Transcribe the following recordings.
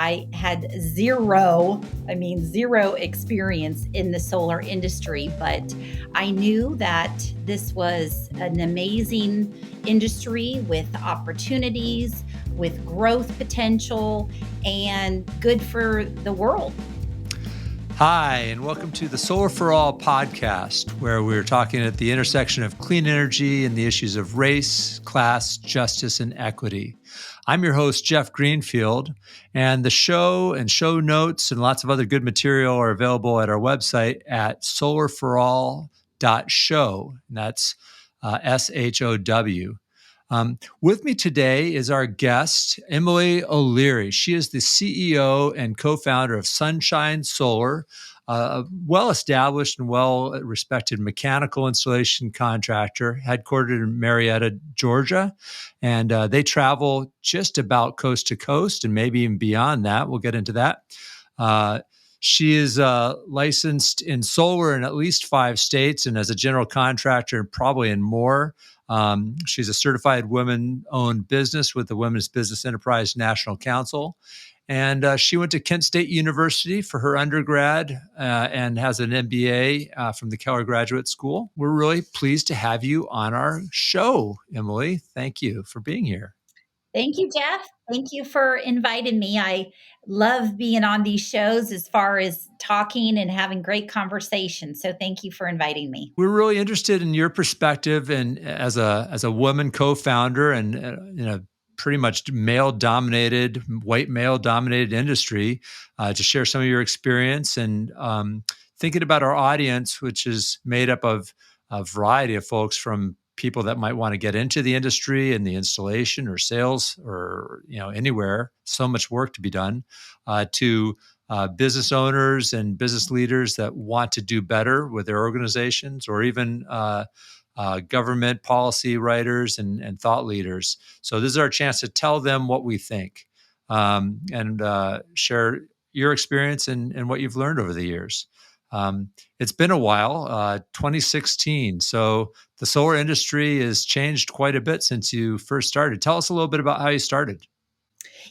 I had zero experience in the solar industry, but I knew that this was an amazing industry with opportunities, with growth potential, and good for the world. Hi, and welcome to the Solar for All podcast, where we're talking at the intersection of clean energy and the issues of race, class, justice, and equity. I'm your host, Geoff Greenfield, and the show and show notes and lots of other good material are available at our website at solarforall.show, and that's SHOW. With me today is our guest, Emilie O'Leary. She is the CEO and co-founder of Sunshine Solar, a well-established and well-respected mechanical installation contractor headquartered in Marietta, Georgia. And they travel just about coast to coast and maybe even beyond that. We'll get into that. She is licensed in solar in at least 5 states and as a general contractor probably in more. She's a certified women-owned business with the Women's Business Enterprise National Council. And she went to Kent State University for her undergrad and has an MBA from the Keller Graduate School. We're really pleased to have you on our show, Emilie. Thank you for being here. Thank you, Geoff. Thank you for inviting me. I love being on these shows as far as talking and having great conversations. So thank you for inviting me. We're really interested in your perspective and as a woman co-founder and in a pretty much white male-dominated industry to share some of your experience and thinking about our audience, which is made up of a variety of folks from people that might want to get into the industry and the installation or sales or anywhere. So much work to be done to business owners and business leaders that want to do better with their organizations, or even government policy writers and thought leaders. So this is our chance to tell them what we think and share your experience and what you've learned over the years. It's been a while, 2016. So the solar industry has changed quite a bit since you first started. Tell us a little bit about how you started.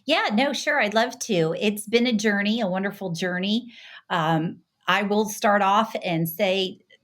Yeah, no, sure. I'd love to. It's been a journey, a wonderful journey. I will start off and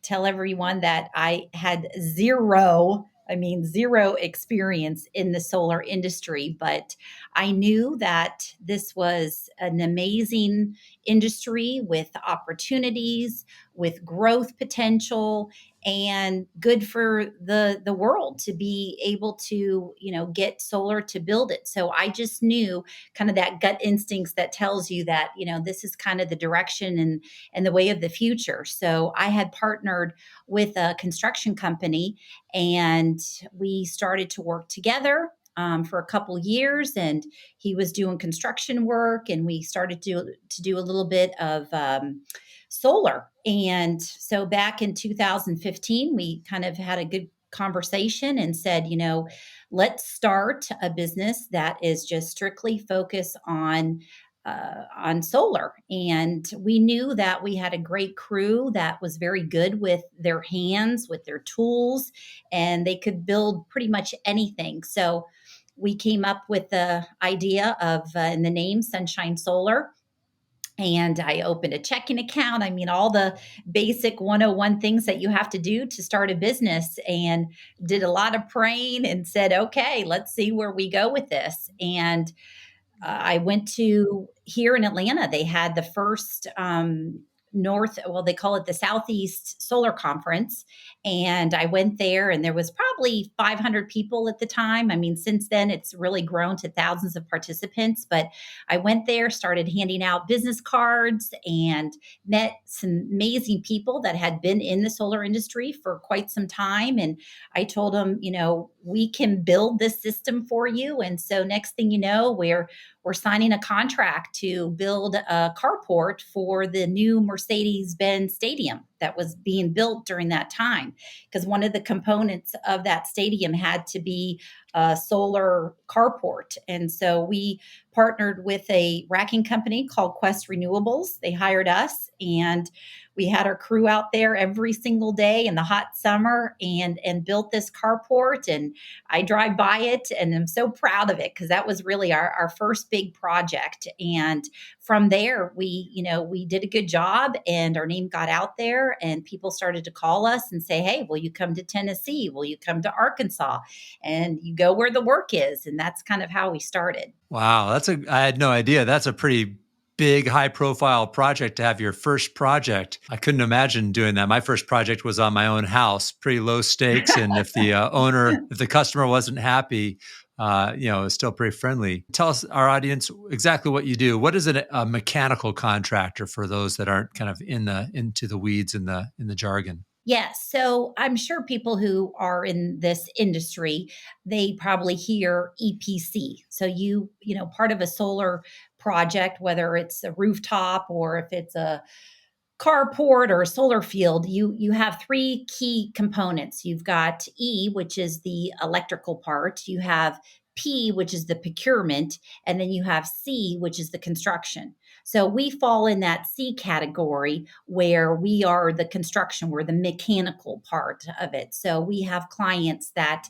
tell everyone that I had zero experience in the solar industry, but I knew that this was an amazing industry with opportunities, with growth potential, and good for the world to be able to, get solar to build it. So I just knew kind of that gut instincts that tells you that, this is kind of the direction and the way of the future. So I had partnered with a construction company and we started to work together for a couple years, and he was doing construction work and we started to do a little bit of solar. And so back in 2015, we kind of had a good conversation and said, let's start a business that is just strictly focused on solar. And we knew that we had a great crew that was very good with their hands, with their tools, and they could build pretty much anything. So we came up with the idea of in the name Sunshine Solar. And I opened a checking account. All the basic 101 things that you have to do to start a business, and did a lot of praying and said, okay, let's see where we go with this. And I went to here in Atlanta. They had the first they call it the Southeast Solar Conference. And I went there and there was probably 500 people at the time. Since then it's really grown to thousands of participants, but I went there, started handing out business cards and met some amazing people that had been in the solar industry for quite some time. And I told them, we can build this system for you. And so next thing you know, we're signing a contract to build a carport for the new Mercedes-Benz stadium that was being built during that time. Because one of the components of that stadium had to be a solar carport. And so we partnered with a racking company called Quest Renewables. They hired us, and we had our crew out there every single day in the hot summer and built this carport. And I drive by it and I'm so proud of it because that was really our first big project. And from there, we did a good job and our name got out there and people started to call us and say, hey, will you come to Tennessee? Will you come to Arkansas? And you go where the work is. And that's kind of how we started. Wow, I had no idea. That's a pretty big, high profile project to have your first project. I couldn't imagine doing that. My first project was on my own house, pretty low stakes. And if the customer wasn't happy, it was still pretty friendly. Tell us, our audience, exactly what you do. What is a mechanical contractor for those that aren't kind of into the weeds in the jargon? Yes. So I'm sure people who are in this industry, they probably hear EPC. So part of a solar project, whether it's a rooftop or if it's a carport or a solar field, you have three key components. You've got E, which is the electrical part. You have P, which is the procurement, and then you have C, which is the construction. So we fall in that C category where we are the construction, we're the mechanical part of it. So we have clients that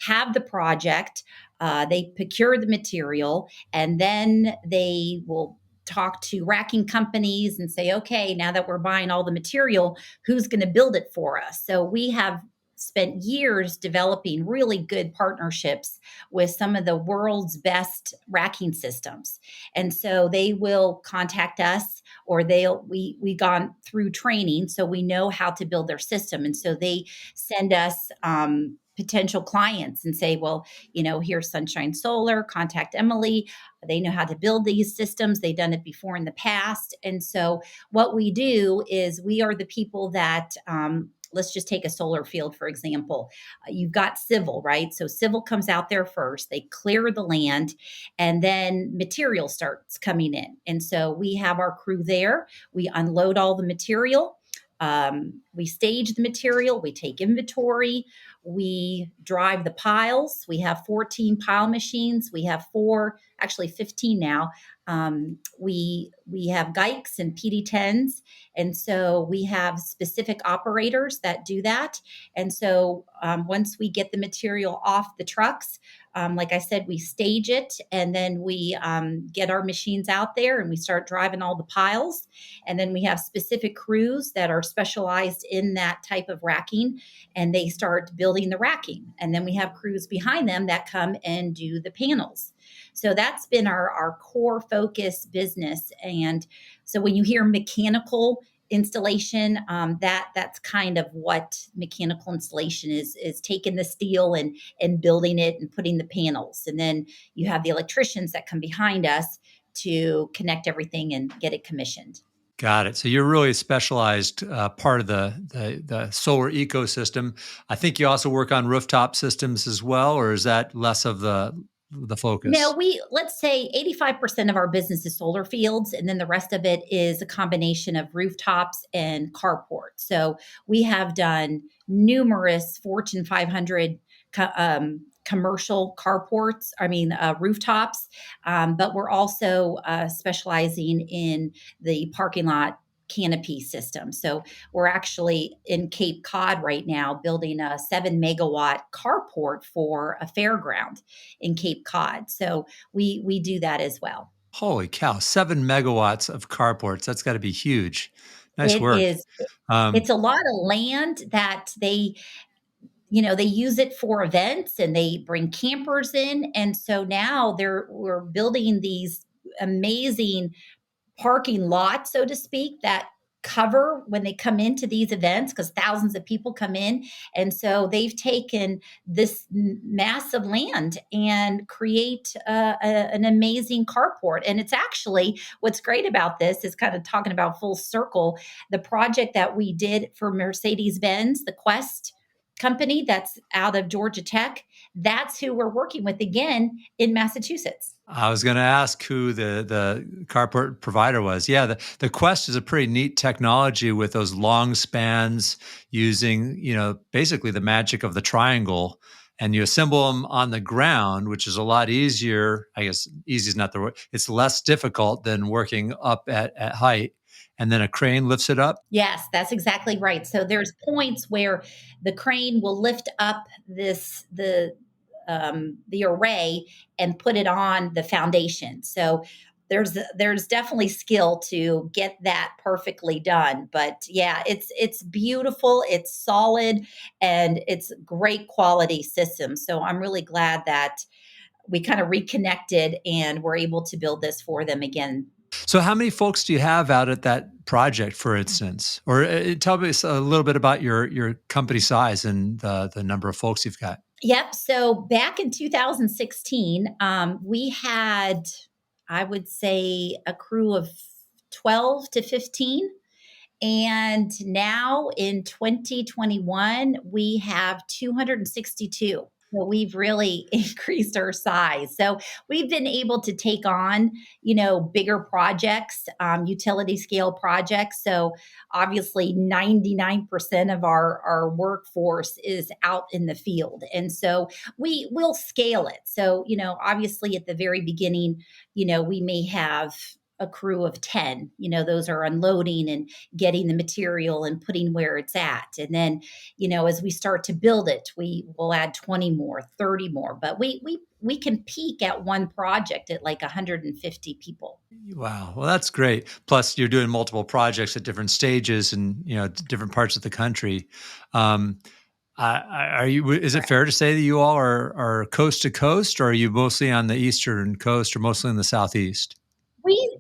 have the project, they procure the material, and then they will talk to racking companies and say, okay, now that we're buying all the material, who's going to build it for us? So we have spent years developing really good partnerships with some of the world's best racking systems. And so they will contact us or we gone through training, so we know how to build their system. And so they send us potential clients and say, well, here's Sunshine Solar, contact Emilie. They know how to build these systems. They've done it before in the past. And so what we do is we are the people that, let's just take a solar field, for example. You've got civil, right? So civil comes out there first. They clear the land and then material starts coming in. And so we have our crew there. We unload all the material. We stage the material. We take inventory. We drive the piles. We have 14 pile machines. We have 15 now. We have Geiks and PD10s. And so we have specific operators that do that. And so once we get the material off the trucks, like I said, we stage it and then we get our machines out there and we start driving all the piles. And then we have specific crews that are specialized in that type of racking and they start building the racking. And then we have crews behind them that come and do the panels. So that's been our core focus business. And so when you hear mechanical installation, that's kind of what mechanical installation is taking the steel and building it and putting the panels. And then you have the electricians that come behind us to connect everything and get it commissioned. Got it. So you're really a specialized part of the solar ecosystem. I think you also work on rooftop systems as well, or is that less of the focus? No, let's say 85% of our business is solar fields, and then the rest of it is a combination of rooftops and carports. So we have done numerous Fortune 500 commercial rooftops, but we're also specializing in the parking lot canopy system. So we're actually in Cape Cod right now building a 7 megawatt carport for a fairground in Cape Cod. So we do that as well. Holy cow, 7 megawatts of carports. That's got to be huge. Nice It work. is. It's a lot of land that they use it for events and they bring campers in. And so now we're building these amazing parking lot, so to speak, that cover when they come into these events because thousands of people come in. And so they've taken this massive land and create an amazing carport. And it's actually what's great about this is kind of talking about full circle. The project that we did for Mercedes-Benz, the Quest company that's out of Georgia Tech, that's who we're working with again in Massachusetts. I was going to ask who the carport provider was. Yeah, the Quest is a pretty neat technology with those long spans using, basically the magic of the triangle and you assemble them on the ground, which is a lot easier. I guess easy is not the word. It's less difficult than working up at height. And then a crane lifts it up. Yes, that's exactly right. So there's points where the crane will lift up the array and put it on the foundation. So there's definitely skill to get that perfectly done. But yeah, it's beautiful, it's solid, and it's great quality system. So I'm really glad that we kind of reconnected and were able to build this for them again. So, how many folks do you have out at that project, for instance? Or tell me a little bit about your company size and the number of folks you've got. Yep. So back in 2016, we had, I would say, a crew of 12 to 15. And now in 2021, we have 262. So we've really increased our size. So we've been able to take on, bigger projects, utility scale projects. So obviously 99% of our workforce is out in the field. And so we will scale it. So, obviously at the very beginning, we may have a crew of 10. Those are unloading and getting the material and putting where it's at. And then, as we start to build it, we will add 20 more, 30 more. But we can peak at one project at like 150 people. Wow. Well, that's great. Plus, you're doing multiple projects at different stages and different parts of the country. Are you? Is it fair to say that you all are coast to coast, or are you mostly on the eastern coast, or mostly in the southeast? We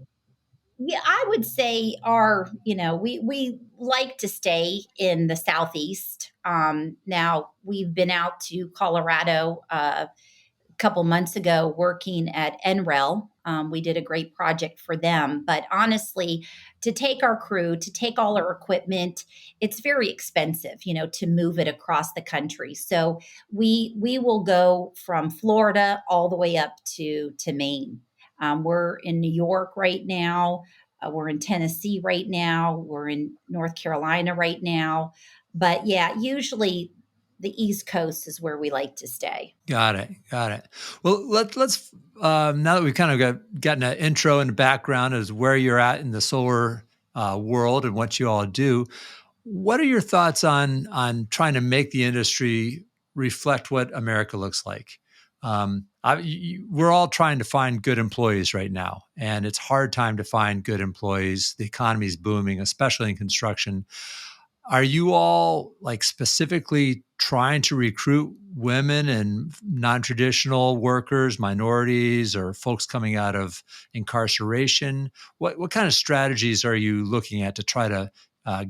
Yeah, I would say we like to stay in the southeast. Now we've been out to Colorado couple months ago working at NREL. We did a great project for them. But honestly, to take our crew, to take all our equipment, it's very expensive, to move it across the country. So we will go from Florida all the way up to Maine. We're in New York right now. We're in Tennessee right now. We're in North Carolina right now. But yeah, usually the East Coast is where we like to stay. Got it. Got it. Well, let's now that we've kind of gotten an intro and background as where you're at in the solar world and what you all do. What are your thoughts on trying to make the industry reflect what America looks like? We're all trying to find good employees right now, and it's a hard time to find good employees. The economy is booming, especially in construction. Are you all like specifically trying to recruit women and non-traditional workers, minorities, or folks coming out of incarceration? What kind of strategies are you looking at to try to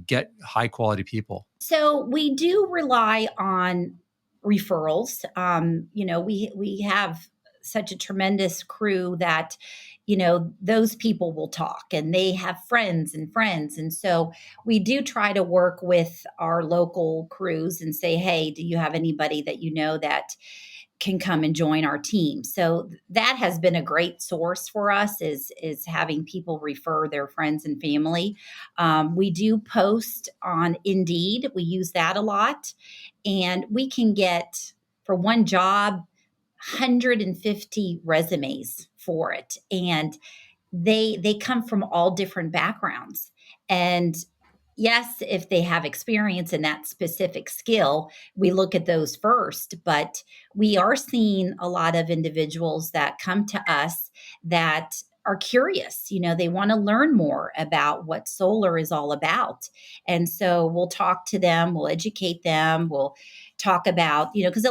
get high quality people? So we do rely on referrals. We have such a tremendous crew that those people will talk and they have friends and friends, and so we do try to work with our local crews and say, hey, do you have anybody that that can come and join our team? So that has been a great source for us, is having people refer their friends and family. We do post on Indeed. We use that a lot, and we can get, for one job, 150 resumes for it, and they come from all different backgrounds. And yes, if they have experience in that specific skill, we look at those first. But we are seeing a lot of individuals that come to us that are curious. They want to learn more about what solar is all about. And so we'll talk to them, we'll educate them, we'll talk about, because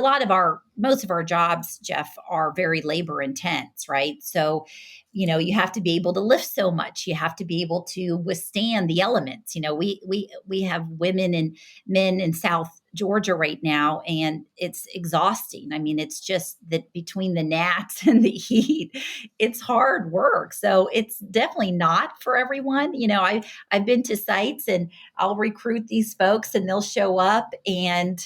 most of our jobs, Geoff, are very labor intense, right? So you have to be able to lift so much. You have to be able to withstand the elements. We have women and men in South Georgia right now, and it's exhausting. I mean, it's just that between the gnats and the heat, it's hard work. So it's definitely not for everyone. I've been to sites and I'll recruit these folks and they'll show up, and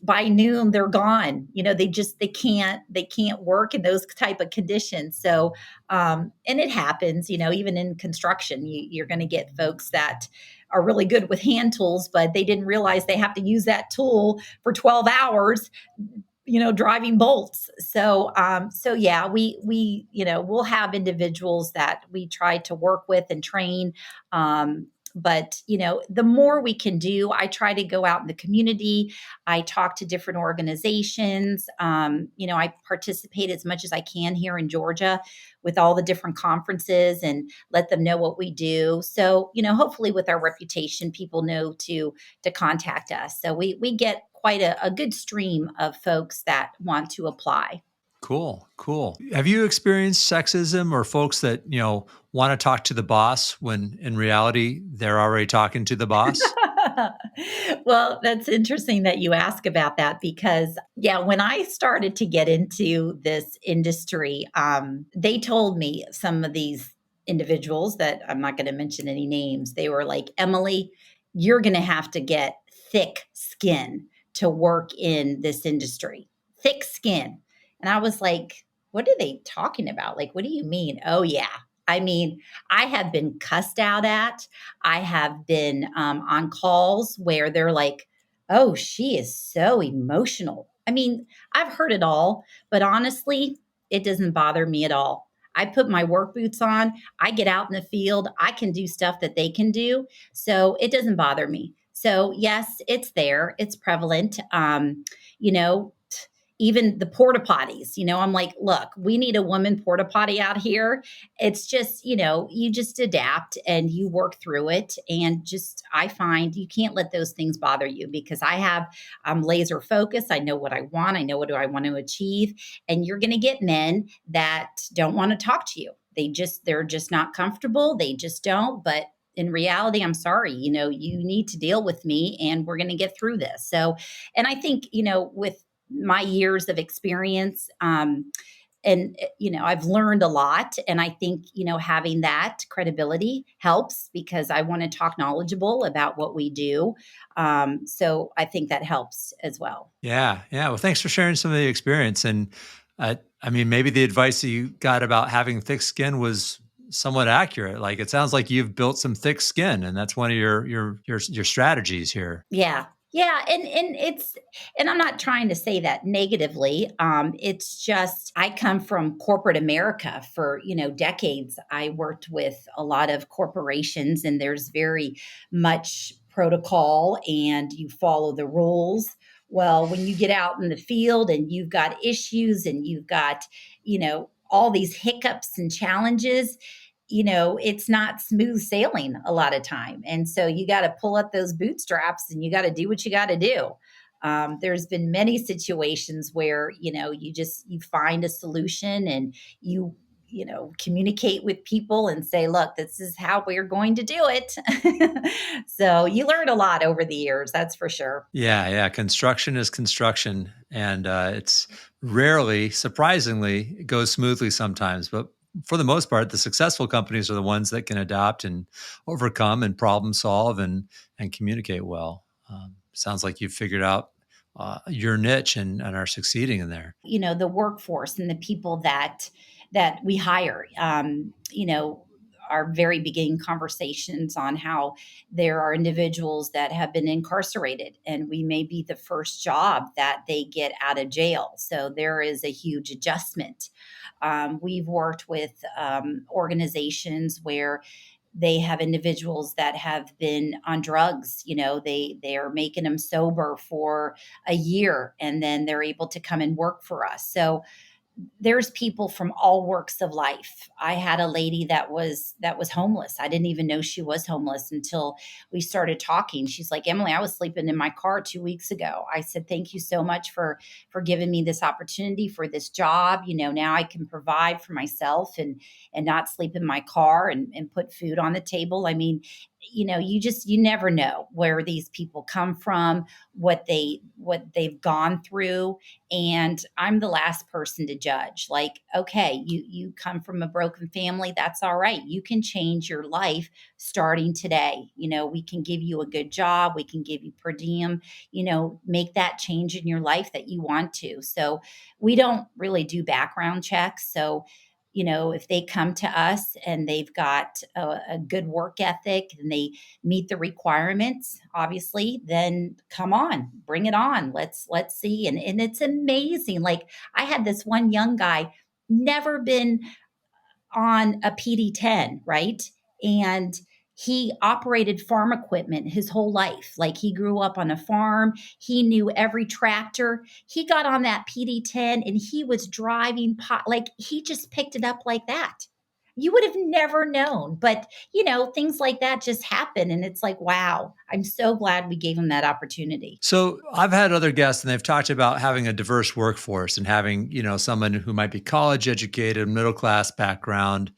by noon they're gone. They can't work in those type of conditions. So and it happens, even in construction, you're going to get folks that are really good with hand tools, but they didn't realize they have to use that tool for 12 hours driving bolts. So yeah, we'll have individuals that we try to work with and train. But the more we can do, I try to go out in the community. I talk to different organizations. I participate as much as I can here in Georgia with all the different conferences and let them know what we do. So, hopefully with our reputation, people know to contact us. So we get quite a good stream of folks that want to apply. Cool, cool. Have you experienced sexism or folks that, want to talk to the boss when in reality they're already talking to the boss? Well, that's interesting that you ask about that because, yeah, when I started to get into this industry, they told me, some of these individuals that I'm not going to mention any names, they were like, Emilie, you're going to have to get thick skin to work in this industry. Thick skin. And I was like, what are they talking about? Like, what do you mean? Oh, yeah. I mean, I have been cussed out at. I have been on calls where they're like, oh, she is so emotional. I mean, I've heard it all, but honestly, it doesn't bother me at all. I put my work boots on, I get out in the field, I can do stuff that they can do. So it doesn't bother me. So, yes, it's there, it's prevalent. You know, even the porta potties, I'm like, look, we need a woman porta potty out here. It's just, you just adapt and you work through it. And just, I find you can't let those things bother you because I'm laser focused. I know what I want. I know what do I want to achieve. And you're going to get men that don't want to talk to you. They're just not comfortable. They just don't. But in reality, I'm sorry, you need to deal with me and we're going to get through this. So, and I think, with my years of experience, and I've learned a lot, and I think having that credibility helps because I want to talk knowledgeable about what we do. So I think that helps as well. Yeah, yeah. Well, thanks for sharing some of the experience. And I mean, maybe the advice that you got about having thick skin was somewhat accurate. Like it sounds like you've built some thick skin, and that's one of your strategies here. Yeah. Yeah, and I'm not trying to say that negatively. It's just I come from corporate America for, decades. I worked with a lot of corporations and there's very much protocol and you follow the rules. Well, when you get out in the field and you've got issues and you've got, all these hiccups and challenges, it's not smooth sailing a lot of time. And so you got to pull up those bootstraps and you got to do what you got to do. There's been many situations where, you find a solution and communicate with people and say, look, this is how we're going to do it. So you learn a lot over the years. That's for sure. Yeah, yeah. Construction is construction, and it's rarely, surprisingly, it goes smoothly sometimes. But for the most part, the successful companies are the ones that can adapt and overcome and problem solve and communicate well. Sounds like you've figured out your niche and are succeeding in there. The workforce and the people that we hire, our very beginning conversations on how there are individuals that have been incarcerated and we may be the first job that they get out of jail. So there is a huge adjustment. We've worked with organizations where they have individuals that have been on drugs. They are making them sober for a year and then they're able to come and work for us. So there's people from all works of life. I had a lady that was homeless. I didn't even know she was homeless until we started talking. She's like, Emilie, I was sleeping in my car 2 weeks ago. I said, thank you so much for giving me this opportunity for this job. Now I can provide for myself and not sleep in my car and put food on the table. I mean, you never know where these people come from, what they've gone through. And I'm the last person to judge. Like, okay, you come from a broken family, that's all right. You can change your life starting today. We can give you a good job, we can give you per diem, make that change in your life that you want to. So we don't really do background checks. So if they come to us and they've got a good work ethic and they meet the requirements, obviously, then come on, bring it on. Let's see. And it's amazing. Like, I had this one young guy, never been on a PD-10, right? And he operated farm equipment his whole life. Like, he grew up on a farm. He knew every tractor. He got on that PD-10 and he was driving like, he just picked it up like that. You would have never known, but things like that just happen. And it's like, wow, I'm so glad we gave him that opportunity. So I've had other guests and they've talked about having a diverse workforce and having, someone who might be college educated, middle class background,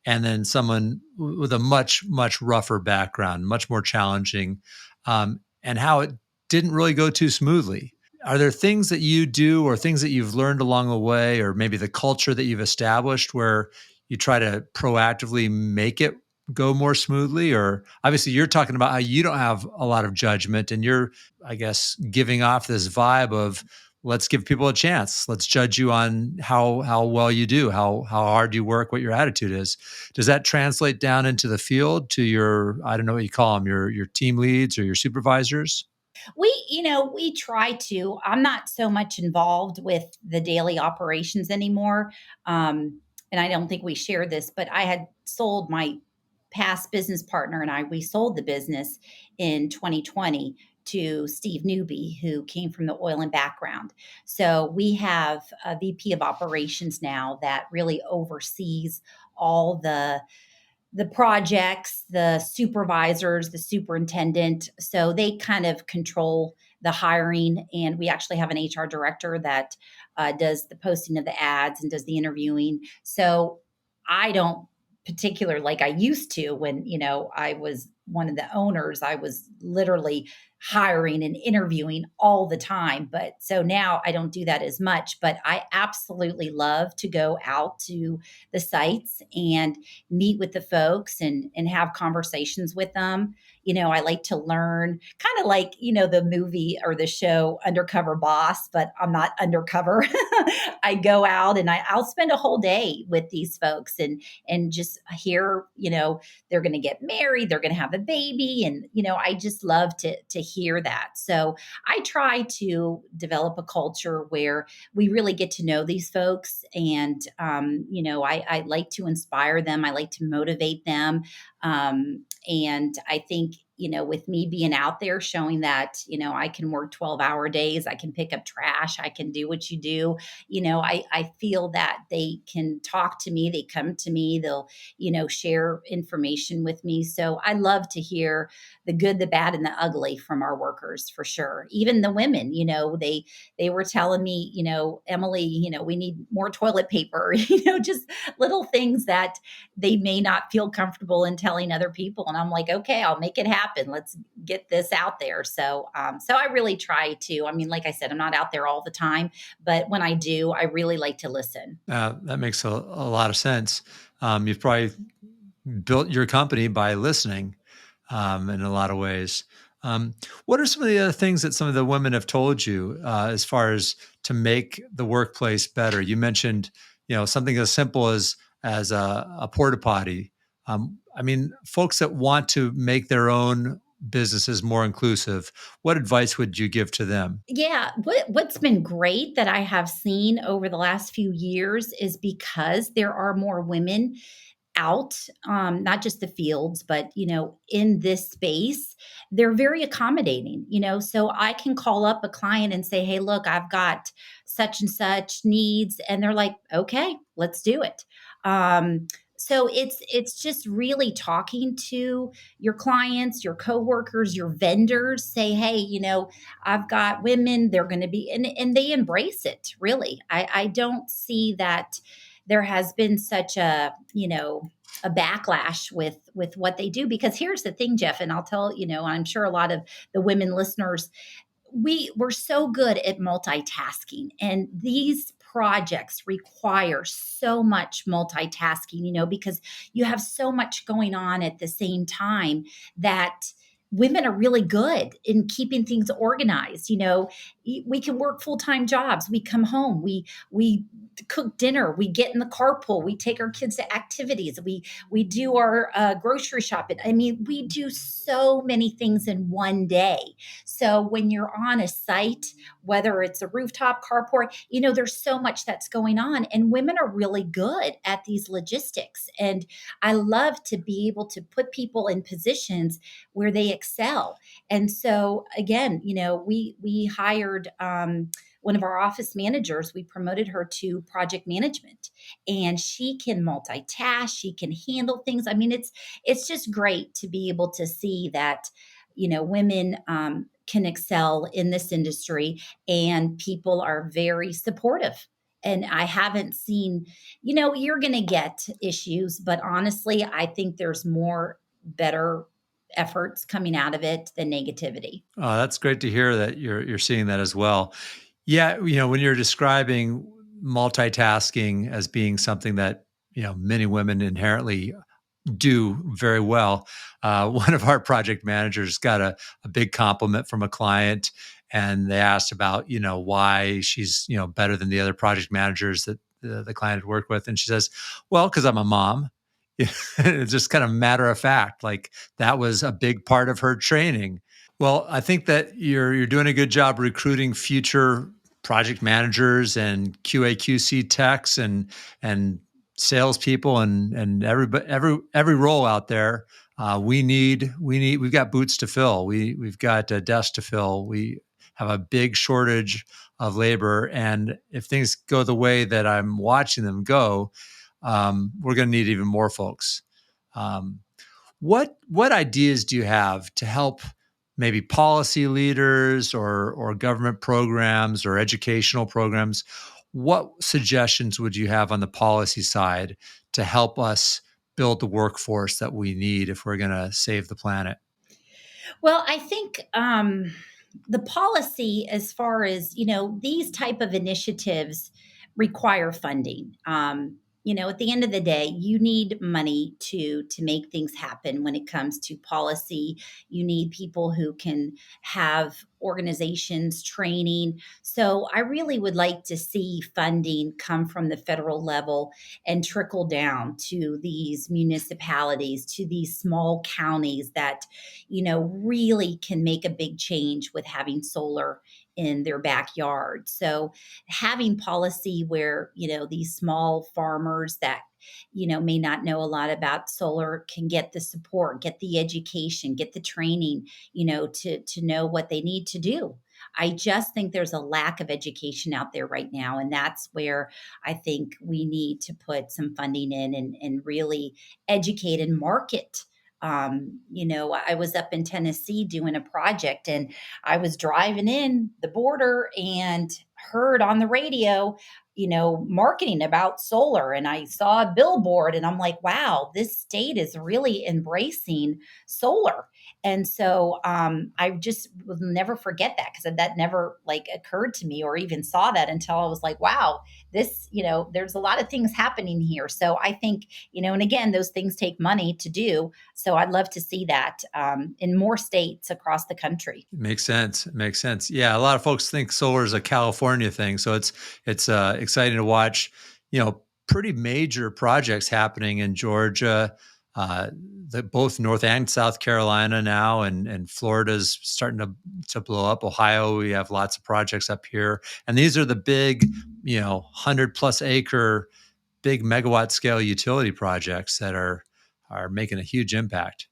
and then someone with a much, much rougher background, much more challenging, and how it didn't really go too smoothly. Are there things that you do or things that you've learned along the way, or maybe the culture that you've established where you try to proactively make it go more smoothly? Or obviously you're talking about how you don't have a lot of judgment and you're, I guess, giving off this vibe of, let's give people a chance. Let's judge you on how well you do, how hard you work, what your attitude is. Does that translate down into the field to your, I don't know what you call them, your team leads or your supervisors? We try to. I'm not so much involved with the daily operations anymore. And I don't think we share this, but I had sold my past business partner and we sold the business in 2020 to Steve Newby, who came from the oil and background. So we have a VP of operations now that really oversees all the projects, the supervisors, the superintendent. So they kind of control the hiring. And we actually have an HR director that does the posting of the ads and does the interviewing. So I don't particular like I used to when, I was one of the owners. I was literally hiring and interviewing all the time. But so now I don't do that as much, but I absolutely love to go out to the sites and meet with the folks and have conversations with them. I like to learn, kind of like, the movie or the show Undercover Boss, but I'm not undercover. I go out and I'll spend a whole day with these folks and just hear, they're going to get married, they're going to have a baby. And, I just love to hear that. So I try to develop a culture where we really get to know these folks. And, I like to inspire them. I like to motivate them. And I think, with me being out there showing that, I can work 12-hour days, I can pick up trash, I can do what you do, I feel that they can talk to me, they come to me, they'll, share information with me. So I love to hear the good, the bad, and the ugly from our workers for sure. Even the women, they were telling me, Emilie, we need more toilet paper, just little things that they may not feel comfortable in telling other people. And I'm like, okay, I'll make it happen. Let's get this out there. So I really try to, like I said, I'm not out there all the time, but when I do, I really like to listen. That makes a lot of sense. You've probably built your company by listening in a lot of ways. What are some of the other things that some of the women have told you as far as to make the workplace better? You mentioned, something as simple as a porta potty. Folks that want to make their own businesses more inclusive, what advice would you give to them? Yeah, what's been great that I have seen over the last few years is because there are more women out, not just the fields, but in this space, they're very accommodating. So I can call up a client and say, "Hey, look, I've got such and such needs," and they're like, "Okay, let's do it." So it's just really talking to your clients, your coworkers, your vendors. Say, "Hey, I've got women. They're going to be," and they embrace it. Really, I don't see that there has been such a backlash with what they do, because here's the thing, Geoff, and I'll tell, I'm sure a lot of the women listeners, we're so good at multitasking, and these projects require so much multitasking, because you have so much going on at the same time that women are really good in keeping things organized. We can work full-time jobs. We come home, we cook dinner, we get in the carpool, we take our kids to activities, we do our grocery shopping. I mean, we do so many things in one day. So when you're on a site, whether it's a rooftop carport, there's so much that's going on, and women are really good at these logistics. And I love to be able to put people in positions where they excel. And so again, we hired one of our office managers. We promoted her to project management, and she can multitask. She can handle things. I mean, it's just great to be able to see that women can excel in this industry, and people are very supportive. And I haven't seen, you're going to get issues, but honestly, I think there's more better efforts coming out of it than negativity. Oh, that's great to hear that you're seeing that as well. Yeah, when you're describing multitasking as being something that many women inherently do very well. One of our project managers got a big compliment from a client, and they asked about, why she's, better than the other project managers that the client had worked with. And she says, well, because I'm a mom. It's just kind of matter of fact, like that was a big part of her training. Well, I think that you're doing a good job recruiting future project managers and QA/QC techs and salespeople and every role out there. We've got boots to fill. We've got a desk to fill. We have a big shortage of labor, and if things go the way that I'm watching them go, we're going to need even more folks. Um, what ideas do you have to help maybe policy leaders or government programs or educational programs? What suggestions would you have on the policy side to help us build the workforce that we need if we're going to save the planet? Well, I think the policy, as far as these type of initiatives, require funding. At the end of the day, you need money to make things happen. When it comes to policy, you need people who can have organizations training. So I really would like to see funding come from the federal level and trickle down to these municipalities, to these small counties that really can make a big change with having solar in their backyard. So having policy where, these small farmers that, may not know a lot about solar can get the support, get the education, get the training, to know what they need to do. I just think there's a lack of education out there right now. And that's where I think we need to put some funding in and really educate and market. I was up in Tennessee doing a project, and I was driving in the border and heard on the radio, marketing about solar. And I saw a billboard, and I'm like, wow, this state is really embracing solar. And so I just will never forget that, because that never like occurred to me or even saw that until I was like, wow, this, there's a lot of things happening here. So I think, and again, those things take money to do. So I'd love to see that in more states across the country. Makes sense. Makes sense. Yeah, a lot of folks think solar is a California thing, so it's exciting to watch. Pretty major projects happening in Georgia, both North and South Carolina now, and Florida's starting to blow up. Ohio, we have lots of projects up here, and these are the big, 100+ acre, big megawatt scale utility projects that are making a huge impact.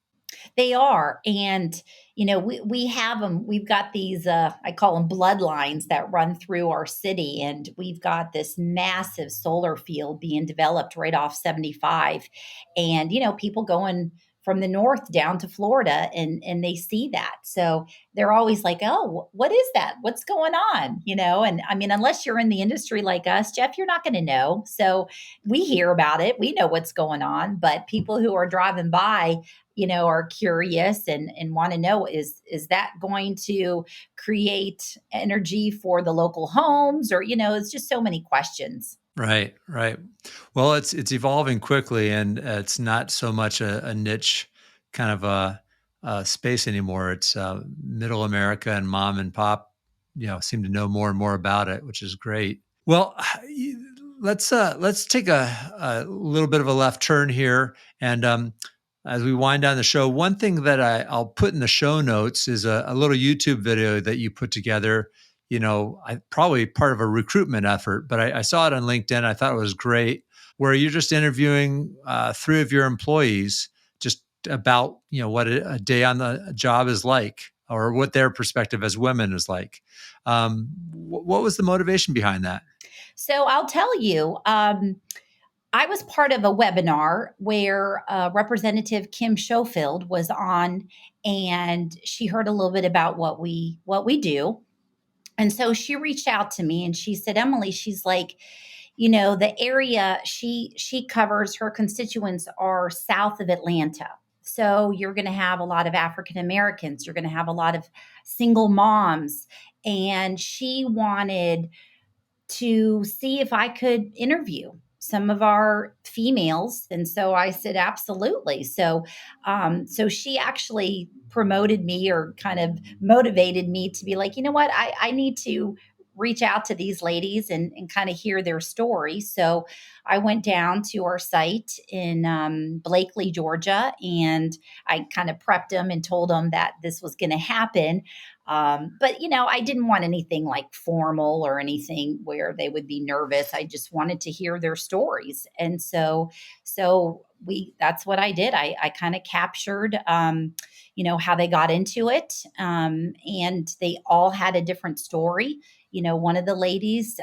They are. And, we have them. We've got these, I call them bloodlines that run through our city. And we've got this massive solar field being developed right off 75. And, people going from the north down to Florida, and they see that. So they're always like, oh, what is that? What's going on? And I mean, unless you're in the industry like us, Geoff, you're not going to know. So we hear about it. We know what's going on, but people who are driving by, are curious and want to know, is that going to create energy for the local homes? Or, it's just so many questions. Right, right. Well, it's evolving quickly, and it's not so much a niche kind of space anymore. It's middle America, and mom and pop, seem to know more and more about it, which is great. Well, let's take a little bit of a left turn here, and as we wind down the show, one thing that I'll put in the show notes is a little YouTube video that you put together. Probably part of a recruitment effort, but I saw it on LinkedIn. I thought it was great, where you're just interviewing 3 of your employees, just about what a day on the job is like, or what their perspective as women is like. What was the motivation behind that? So I'll tell you, I was part of a webinar where Representative Kim Schofield was on, and she heard a little bit about what we do. And so she reached out to me and she said, Emilie, she's like, the area she covers, her constituents are south of Atlanta. So you're going to have a lot of African Americans, you're going to have a lot of single moms. And she wanted to see if I could interview some of our females. And so I said, absolutely. So she actually promoted me, or kind of motivated me to be like, you know what, I need to reach out to these ladies and kind of hear their story. So I went down to our site in Blakely, Georgia, and I kind of prepped them and told them that this was going to happen. But I didn't want anything like formal or anything where they would be nervous. I just wanted to hear their stories. And so that's what I did. I kind of captured, how they got into it. And they all had a different story. One of the ladies,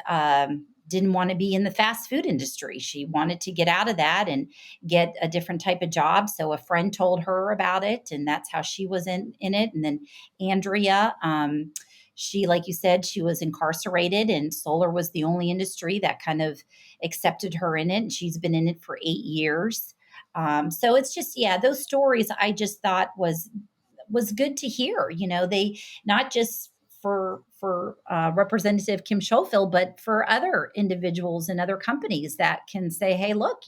didn't want to be in the fast food industry. She wanted to get out of that and get a different type of job. So a friend told her about it, and that's how she was in it. And then Andrea, she, like you said, she was incarcerated, and solar was the only industry that kind of accepted her in it. And she's been in it for 8 years. So it's just, those stories I just thought was good to hear. They not just for Representative Kim Schofield, but for other individuals and other companies that can say, hey, look,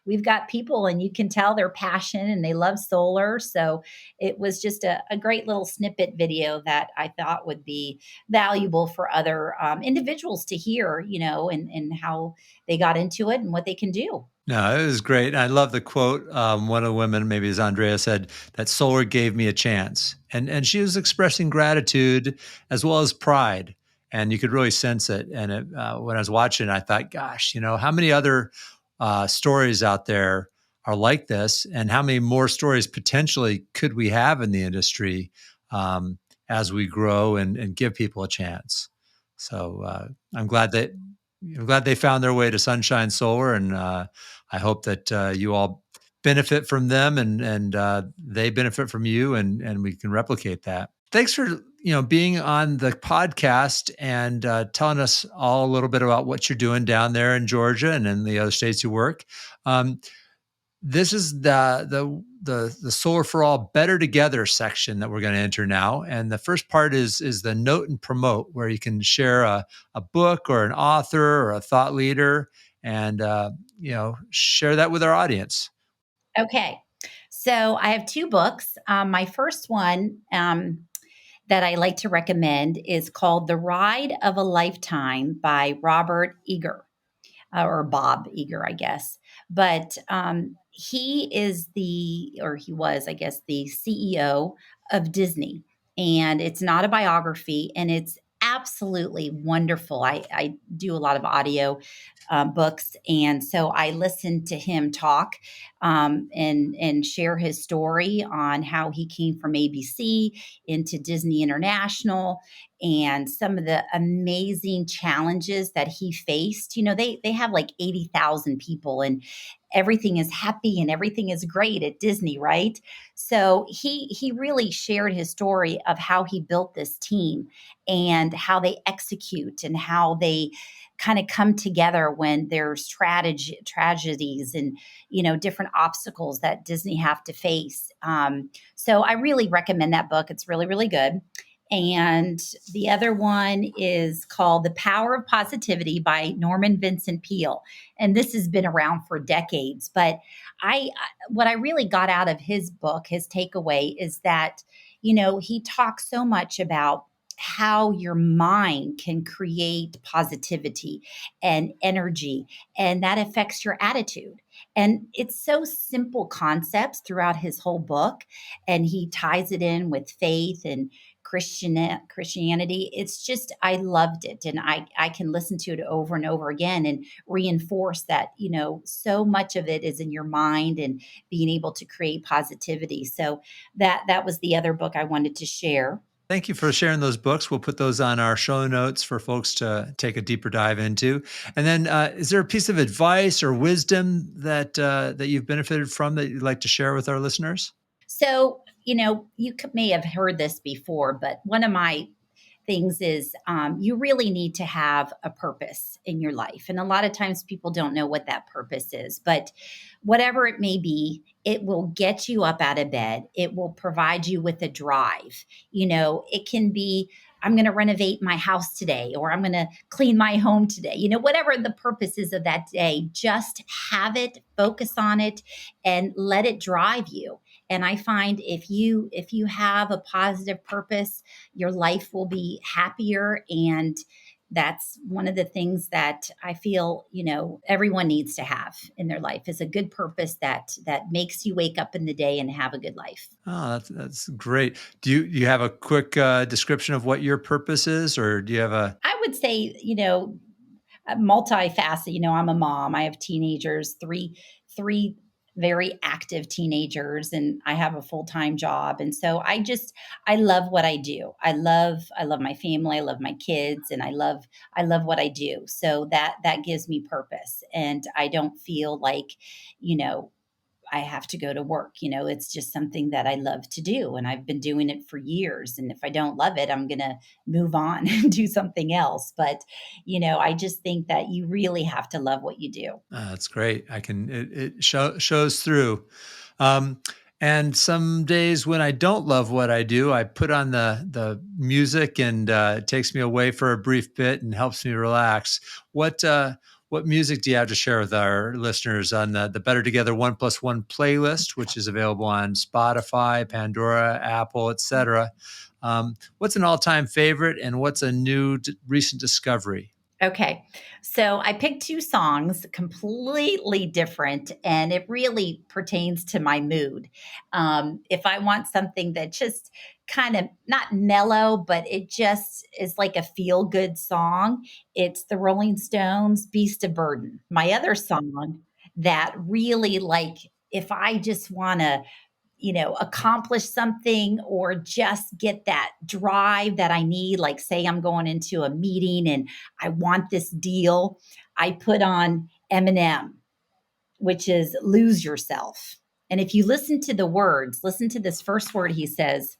we've got people, and you can tell their passion and they love solar. So it was just a great little snippet video that I thought would be valuable for other individuals to hear, and how they got into it and what they can do. No, it was great. I love the quote. One of the women, maybe as Andrea said, that solar gave me a chance. And she was expressing gratitude as well as pride. And you could really sense it. And when I was watching, I thought, gosh, how many other stories out there are like this? And how many more stories potentially could we have in the industry as we grow and give people a chance? So I'm glad they found their way to Sunshine Solar, and I hope that you all benefit from them, and they benefit from you, and we can replicate that. Thanks for being on the podcast and telling us all a little bit about what you're doing down there in Georgia and in the other states you work. This is the Solar for All Better Together section that we're going to enter now. And the first part is the note and promote, where you can share a book or an author or a thought leader, and share that with our audience. Okay. So I have 2 books. My first one that I like to recommend is called The Ride of a Lifetime by Robert Eager, or Bob Eager, I guess. But he was, I guess, the CEO of Disney. And it's not a biography, and it's absolutely wonderful. I do a lot of audio books, and so I listened to him talk and share his story on how he came from ABC into Disney International, and some of the amazing challenges that he faced. They have like 80,000 people, and everything is happy and everything is great at Disney, right? So he really shared his story of how he built this team and how they execute and how they kind of come together when there's tragedies and different obstacles that Disney have to face. So I really recommend that book. It's really, really good. And the other one is called The Power of Positivity by Vincent Peale. And this has been around for decades. But what I really got out of his book, his takeaway, is that, he talks so much about how your mind can create positivity and energy, and that affects your attitude. And it's so simple concepts throughout his whole book. And he ties it in with faith and Christianity. It's just, I loved it. And I can listen to it over and over again and reinforce that, so much of it is in your mind and being able to create positivity. So that was the other book I wanted to share. Thank you for sharing those books. We'll put those on our show notes for folks to take a deeper dive into. And then, is there a piece of advice or wisdom that you've benefited from that you'd like to share with our listeners? So, you may have heard this before, but one of my things is you really need to have a purpose in your life. And a lot of times people don't know what that purpose is, but whatever it may be, it will get you up out of bed. It will provide you with a drive. It can be, I'm going to renovate my house today, or I'm going to clean my home today. Whatever the purpose is of that day, just have it, focus on it, and let it drive you. And I find if you have a positive purpose, your life will be happier. And that's one of the things that I feel, everyone needs to have in their life, is a good purpose that makes you wake up in the day and have a good life. Oh, that's great. Do you have a quick description of what your purpose is, or do you have a? I would say, multifaceted. I'm a mom. I have teenagers, three very active teenagers, and I have a full-time job. And so I love what I do. I love my family. I love my kids, and I love what I do. So that gives me purpose, and I don't feel like, I have to go to work. It's just something that I love to do. And I've been doing it for years. And if I don't love it, I'm going to move on and do something else. But, I just think that you really have to love what you do. That's great. It shows through. Um, and some days when I don't love what I do, I put on the music, and it takes me away for a brief bit and helps me relax. What music do you have to share with our listeners on the Better Together 1+1 playlist, which is available on Spotify, Pandora, Apple, etc.? What's an all-time favorite, and what's a new recent discovery? Okay. So I picked two songs, completely different, and it really pertains to my mood. If I want something that just kind of not mellow, but it just is like a feel good song, it's the Rolling Stones' Beast of Burden. My other song that really, like, if I just want to, accomplish something or just get that drive that I need. Like, say I'm going into a meeting and I want this deal, I put on Eminem, which is Lose Yourself. And if you listen to the words, listen to this first word he says: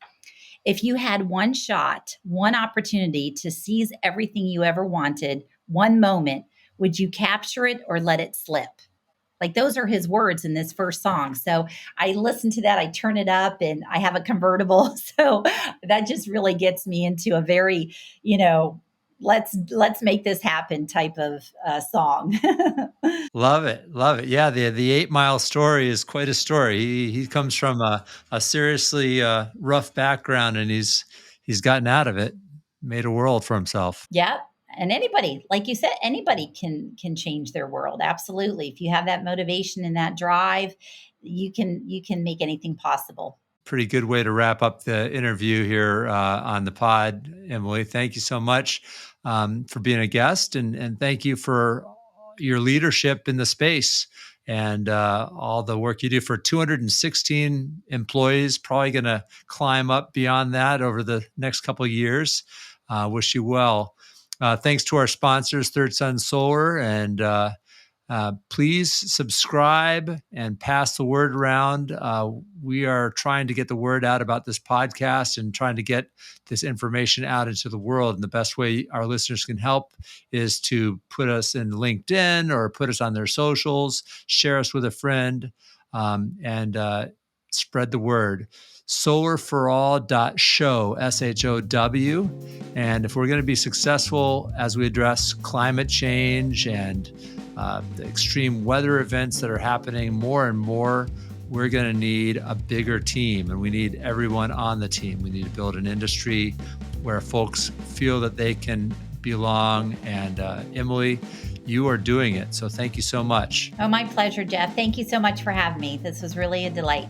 if you had one shot, one opportunity to seize everything you ever wanted, one moment, would you capture it or let it slip? Like, those are his words in this first song. So I listen to that, I turn it up, and I have a convertible. So that just really gets me into a very, let's make this happen type of song. Love it. Love it. Yeah. The 8 Mile story is quite a story. He comes from a seriously rough background, and he's gotten out of it, made a world for himself. Yep. And anybody, like you said, anybody can change their world. Absolutely. If you have that motivation and that drive, you can make anything possible. Pretty good way to wrap up the interview here on the pod, Emilie. Thank you so much for being a guest, and thank you for your leadership in the space and all the work you do for 216 employees. Probably going to climb up beyond that over the next couple of years. Wish you well. Thanks to our sponsors, Third Sun Solar, and please subscribe and pass the word around. We are trying to get the word out about this podcast and trying to get this information out into the world. And the best way our listeners can help is to put us in LinkedIn or put us on their socials, share us with a friend, and spread the word. solarforall.show, SHOW. And if we're going to be successful as we address climate change and the extreme weather events that are happening more and more, we're going to need a bigger team, and we need everyone on the team. We need to build an industry where folks feel that they can belong. And Emilie, you are doing it. So thank you so much. Oh, my pleasure, Geoff. Thank you so much for having me. This was really a delight.